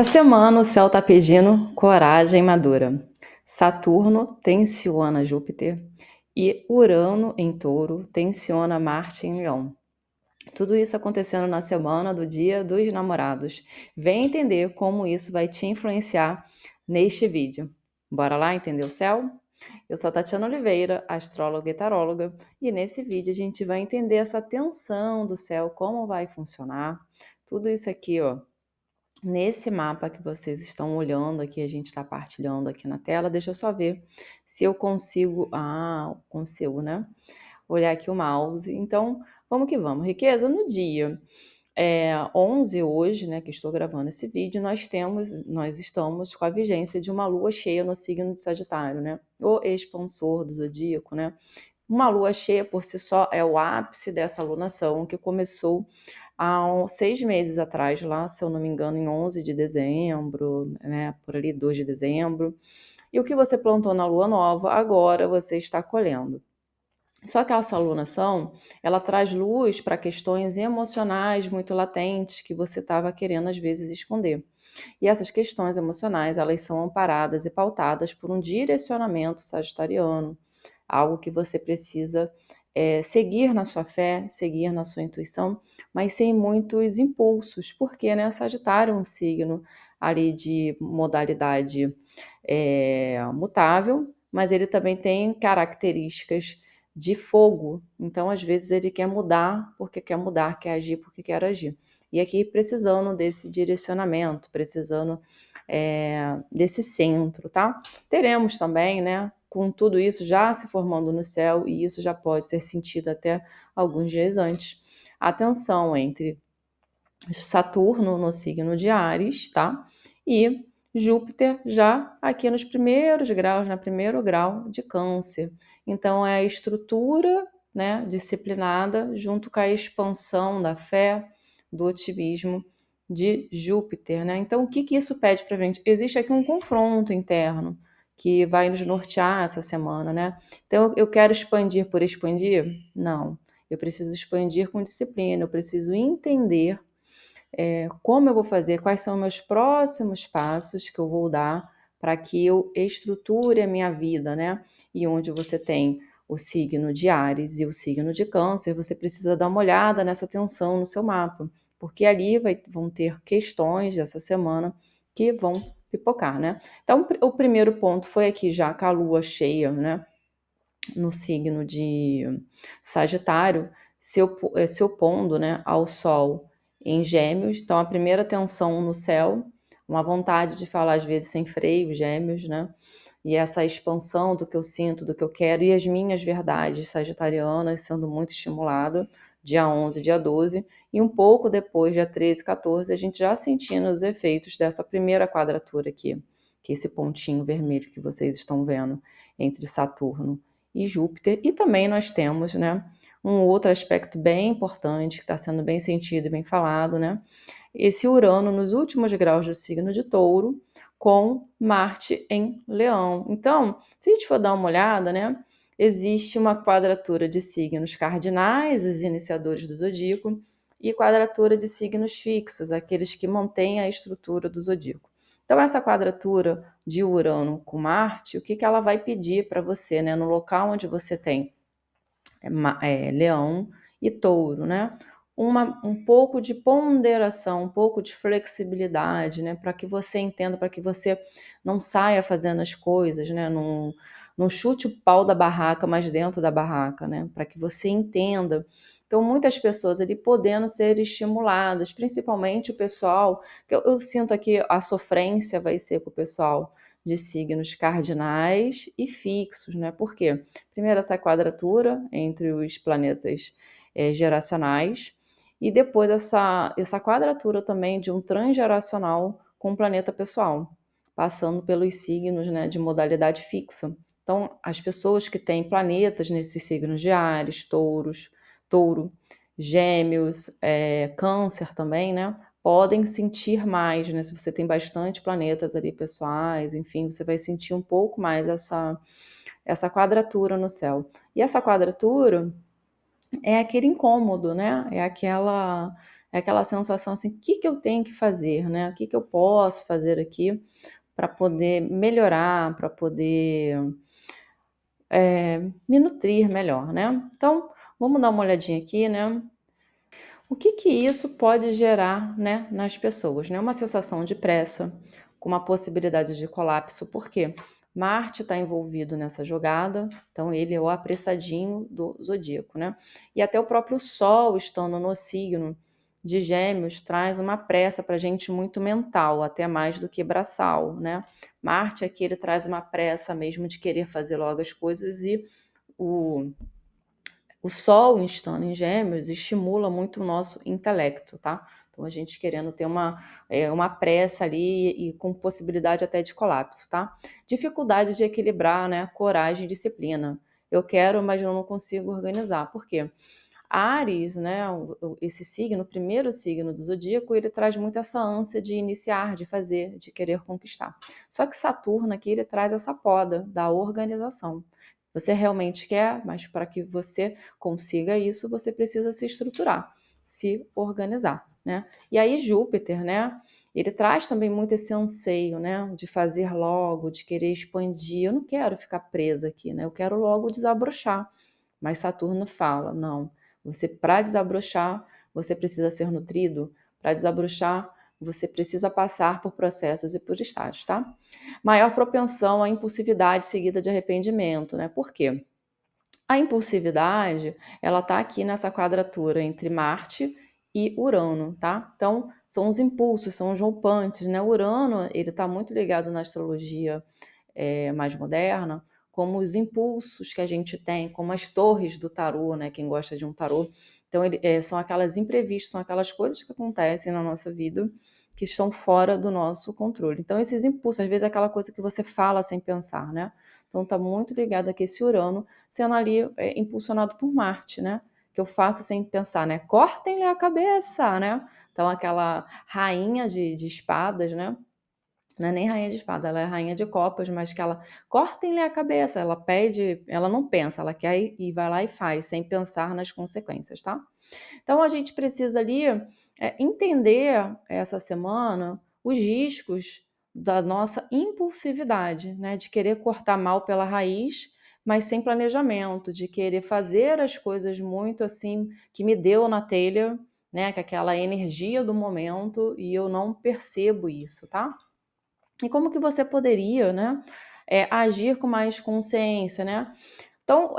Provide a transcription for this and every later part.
Essa semana o céu está pedindo coragem madura. Saturno tensiona Júpiter e Urano em Touro tensiona Marte em Leão. Tudo isso acontecendo na semana do Dia dos Namorados. Vem entender como isso vai te influenciar neste vídeo. Bora lá entender o céu? Eu sou a Tatiana Oliveira, astróloga e taróloga, e nesse vídeo a gente vai entender essa tensão do céu, como vai funcionar. Tudo isso aqui, ó, nesse mapa que vocês estão olhando aqui, a gente está partilhando aqui na tela, deixa eu só ver se eu consigo. Ah, consigo, né? Olhar aqui o mouse. Então, vamos que vamos. Riqueza, no dia 11 hoje, né, que estou gravando esse vídeo, nós estamos com a vigência de uma lua cheia no signo de Sagitário, né? O expansor do zodíaco, né? Uma lua cheia por si só é o ápice dessa alunação que começou há 6 meses atrás, lá, se eu não me engano, em 11 de dezembro, né, por ali 2 de dezembro. E o que você plantou na lua nova, agora você está colhendo. Só que essa alunação, ela traz luz para questões emocionais muito latentes que você estava querendo às vezes esconder. E essas questões emocionais, elas são amparadas e pautadas por um direcionamento sagitariano, algo que você precisa seguir na sua fé, seguir na sua intuição, mas sem muitos impulsos, porque, né, Sagitário é um signo ali de modalidade mutável, mas ele também tem características de fogo, então às vezes ele quer mudar, quer agir porque quer agir. E aqui precisando desse direcionamento, precisando desse centro, tá? Teremos também, né, com tudo isso já se formando no céu, e isso já pode ser sentido até alguns dias antes, a tensão entre Saturno no signo de Áries, tá? E Júpiter já aqui nos primeiros graus, no primeiro grau de Câncer. Então é a estrutura, né, disciplinada junto com a expansão da fé, do otimismo de Júpiter, né? Então o que isso pede para a gente? Existe aqui um confronto interno que vai nos nortear essa semana, né? Então eu quero expandir por expandir? Não. Eu preciso expandir com disciplina, eu preciso entender como eu vou fazer, quais são meus próximos passos que eu vou dar para que eu estruture a minha vida, né? E onde você tem o signo de Áries e o signo de Câncer, você precisa dar uma olhada nessa tensão no seu mapa, porque ali vão ter questões dessa semana que vão pipocar, né? Então, o primeiro ponto foi aqui já com a lua cheia, né? No signo de Sagitário, se opondo, né, ao Sol em Gêmeos. Então, a primeira tensão no céu, uma vontade de falar às vezes sem freio, Gêmeos, né? E essa expansão do que eu sinto, do que eu quero, e as minhas verdades sagitarianas sendo muito estimulada, dia 11, dia 12, e um pouco depois, dia 13, 14, a gente já sentindo os efeitos dessa primeira quadratura aqui, que é esse pontinho vermelho que vocês estão vendo entre Saturno e Júpiter. E também nós temos, né, um outro aspecto bem importante que está sendo bem sentido e bem falado, né, esse Urano nos últimos graus do signo de Touro com Marte em Leão. Então, se a gente for dar uma olhada, né, existe uma quadratura de signos cardinais, os iniciadores do zodíaco, e quadratura de signos fixos, aqueles que mantêm a estrutura do zodíaco. Então, essa quadratura de Urano com Marte, o que ela vai pedir para você, né, no local onde você tem Leão e Touro, né? Um pouco de ponderação, um pouco de flexibilidade, né? Para que você entenda, para que você não saia fazendo as coisas, né? Não chute o pau da barraca, mas dentro da barraca, né? Para que você entenda. Então, muitas pessoas ali podendo ser estimuladas, principalmente o pessoal, que eu sinto aqui a sofrência vai ser com o pessoal de signos cardinais e fixos, né? Por quê? Primeiro, essa quadratura entre os planetas geracionais, e depois essa quadratura também de um transgeracional com o planeta pessoal, passando pelos signos, né, de modalidade fixa. Então, as pessoas que têm planetas nesses signos de Áries, Touro, Gêmeos, Câncer também, né, podem sentir mais, né? Se você tem bastante planetas ali pessoais, enfim, você vai sentir um pouco mais essa quadratura no céu. E essa quadratura é aquele incômodo, né? É é aquela sensação assim, o que que eu tenho que fazer, né? O que que eu posso fazer aqui para poder melhorar, para poder me nutrir melhor, né? Então, vamos dar uma olhadinha aqui, né? O que que isso pode gerar, né, nas pessoas, né? Uma sensação de pressa, com uma possibilidade de colapso, por quê? Marte está envolvido nessa jogada, então ele é o apressadinho do zodíaco, né? E até o próprio Sol estando no signo de Gêmeos traz uma pressa para a gente muito mental, até mais do que braçal, né? Marte aqui ele traz uma pressa mesmo de querer fazer logo as coisas e o o Sol estando em Gêmeos estimula muito o nosso intelecto, tá? Então, a gente querendo ter uma pressa ali e com possibilidade até de colapso, tá? Dificuldade de equilibrar, né? Coragem e disciplina. Eu quero, mas eu não consigo organizar. Por quê? Áries, né, esse signo, o primeiro signo do zodíaco, ele traz muito essa ânsia de iniciar, de fazer, de querer conquistar. Só que Saturno aqui, ele traz essa poda da organização. Você realmente quer, mas para que você consiga isso, você precisa se estruturar, se organizar, né? E aí Júpiter, né, ele traz também muito esse anseio, né, de fazer logo, de querer expandir. Eu não quero ficar presa aqui, né? Eu quero logo desabrochar. Mas Saturno fala: não, você, para desabrochar, você precisa ser nutrido. Para desabrochar, você precisa passar por processos e por estágios, tá? Maior propensão à impulsividade seguida de arrependimento, né? Por quê? A impulsividade, ela tá aqui nessa quadratura entre Marte e Urano, tá? Então, são os impulsos, são os rompantes, né? Urano, ele tá muito ligado na astrologia mais moderna, como os impulsos que a gente tem, como as torres do tarô, né? Quem gosta de um tarô. Então, são aquelas imprevistas, são aquelas coisas que acontecem na nossa vida que estão fora do nosso controle. Então, esses impulsos, às vezes, é aquela coisa que você fala sem pensar, né? Então, tá muito ligado aqui esse Urano sendo ali impulsionado por Marte, né? Que eu faço sem pensar, né? Cortem-lhe a cabeça, né? Então, aquela rainha de espadas, né? Não é nem rainha de espada, ela é rainha de copas, mas que ela cortem-lhe a cabeça, ela pede, ela não pensa, ela quer e vai lá e faz, sem pensar nas consequências, tá? Então a gente precisa ali entender essa semana os riscos da nossa impulsividade, né? De querer cortar mal pela raiz, mas sem planejamento, de querer fazer as coisas muito assim, que me deu na telha, né? Que é aquela energia do momento e eu não percebo isso, tá? E como que você poderia, né, agir com mais consciência, né? Então,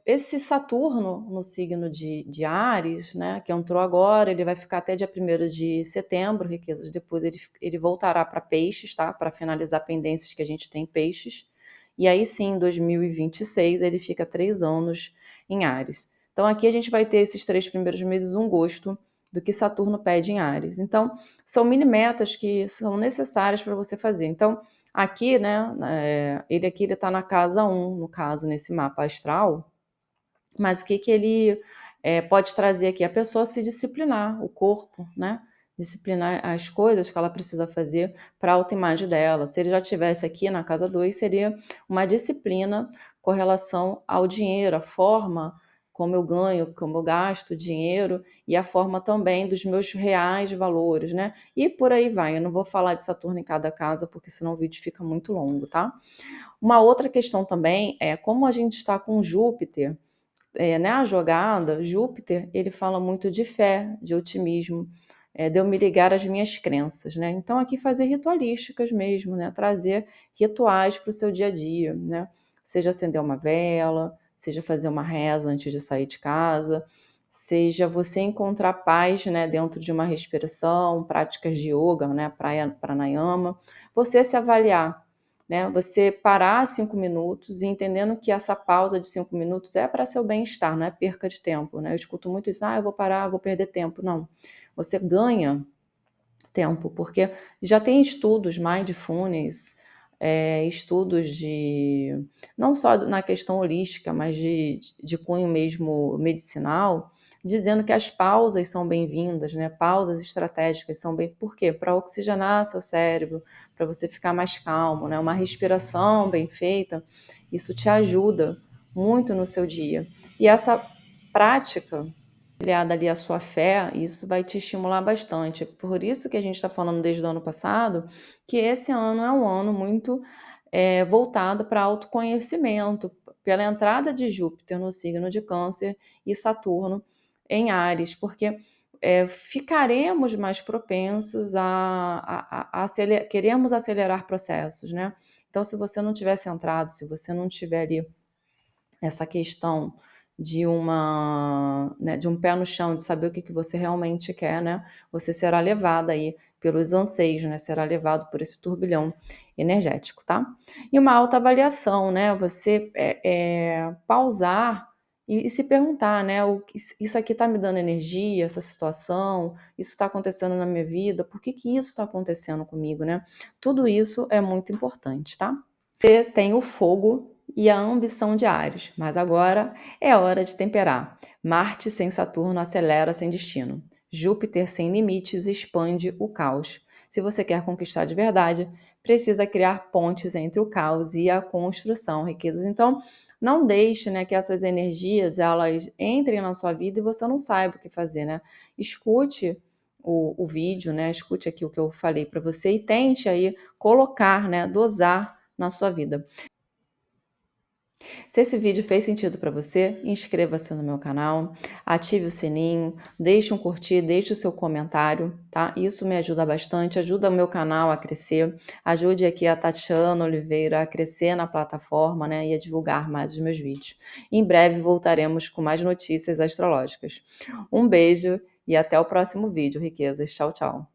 esse Saturno no signo de Áries, né, que entrou agora, ele vai ficar até dia 1º de setembro, riquezas, depois ele voltará para Peixes, tá? Para finalizar pendências que a gente tem em Peixes. E aí sim, em 2026, ele fica 3 anos em Áries. Então, aqui a gente vai ter esses 3 primeiros meses um gosto do que Saturno pede em Áries. Então, são mini metas que são necessárias para você fazer. Então, aqui, né, ele aqui está na casa 1, no caso, nesse mapa astral, mas o que, que ele pode trazer aqui? A pessoa se disciplinar, o corpo, né? Disciplinar as coisas que ela precisa fazer para a autoimagem dela. Se ele já tivesse aqui na casa 2, seria uma disciplina com relação ao dinheiro, a forma como eu ganho, como eu gasto dinheiro e a forma também dos meus reais valores, né? E por aí vai. Eu não vou falar de Saturno em cada casa, porque senão o vídeo fica muito longo, tá? Uma outra questão também é como a gente está com Júpiter, né, a jogada, Júpiter, ele fala muito de fé, de otimismo, de eu me ligar às minhas crenças, né? Então, aqui fazer ritualísticas mesmo, né? Trazer rituais para o seu dia a dia, né? Seja acender uma vela, seja fazer uma reza antes de sair de casa, seja você encontrar paz, né, dentro de uma respiração, práticas de yoga, né, pranayama, você se avaliar, né? Você parar 5 minutos e entendendo que essa pausa de 5 minutos é para seu bem-estar, não é perca de tempo, né? Eu escuto muito isso, eu vou parar, vou perder tempo. Não, você ganha tempo, porque já tem estudos mindfulness, estudos de, não só na questão holística, mas de cunho mesmo medicinal, dizendo que as pausas são bem-vindas, né? Pausas estratégicas são bem... Por quê? Para oxigenar seu cérebro, para você ficar mais calmo, né? Uma respiração bem feita, isso te ajuda muito no seu dia. E essa prática aliada ali à sua fé, isso vai te estimular bastante. É por isso que a gente está falando desde o ano passado, que esse ano é um ano muito voltado para autoconhecimento, pela entrada de Júpiter no signo de Câncer e Saturno em Áries, porque ficaremos mais propensos queremos acelerar processos, né? Então, se você não tiver centrado, se você não tiver ali essa questão de um pé no chão, de saber o que você realmente quer, né? Você será levado aí pelos anseios, né? Será levado por esse turbilhão energético, tá? E uma autoavaliação, né? Você pausar e se perguntar, né? Isso aqui está me dando energia, essa situação, isso está acontecendo na minha vida, por que isso está acontecendo comigo, né? Tudo isso é muito importante, tá? Você tem o fogo e a ambição de Áries, mas agora é hora de temperar. Marte sem Saturno acelera sem destino. Júpiter sem limites expande o caos. Se você quer conquistar de verdade, precisa criar pontes entre o caos e a construção, riquezas. Então, não deixe, né, que essas energias elas entrem na sua vida e você não saiba o que fazer, né? Escute o vídeo, né? Escute aqui o que eu falei para você e tente aí colocar, né, dosar na sua vida. Se esse vídeo fez sentido para você, inscreva-se no meu canal, ative o sininho, deixe um curtir, deixe o seu comentário, tá? Isso me ajuda bastante, ajuda o meu canal a crescer, ajude aqui a Tatiana Oliveira a crescer na plataforma, né, e a divulgar mais os meus vídeos. Em breve voltaremos com mais notícias astrológicas. Um beijo e até o próximo vídeo, riquezas. Tchau, tchau.